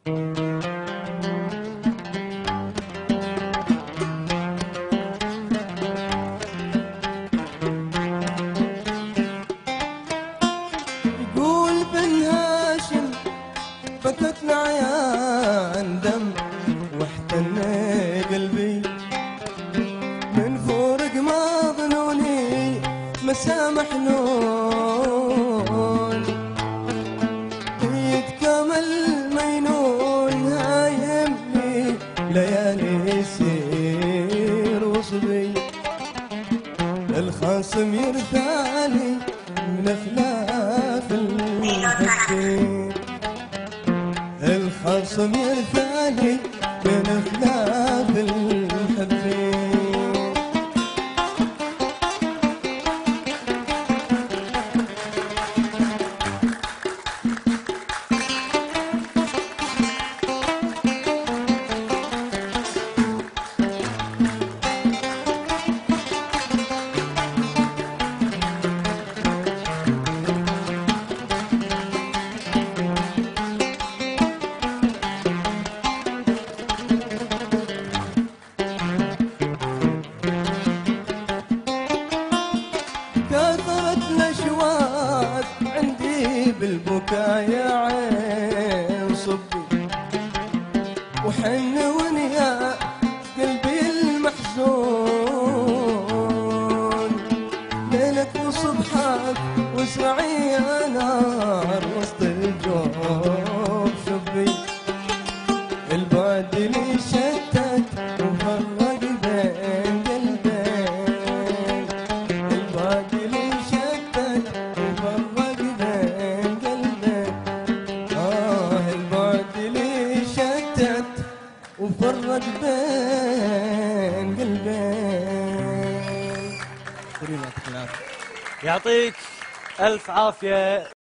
يقول بن هاشم بكت العيان دم واحتنى قلبي من فورق ما ظنوني مسامح نون يتكامل مينون هايمني ليالي يسير وصبي الخاصم يرثالي من افلاف المحبين الخاصم يرثالي من افلاف المحبين كثرت الاشواق عندي بالبكاء يا عين صبي وحن ونيا قلبي المحزون ليلك وصبحك واسمعي يا نار وسط الجوف شبي البعد اللي شتت وفرق بين قلبين البعد اللي شتت وفرق بين قلبين البعد اللي شتت وفرق بين قلبين. يعطيك ألف عافية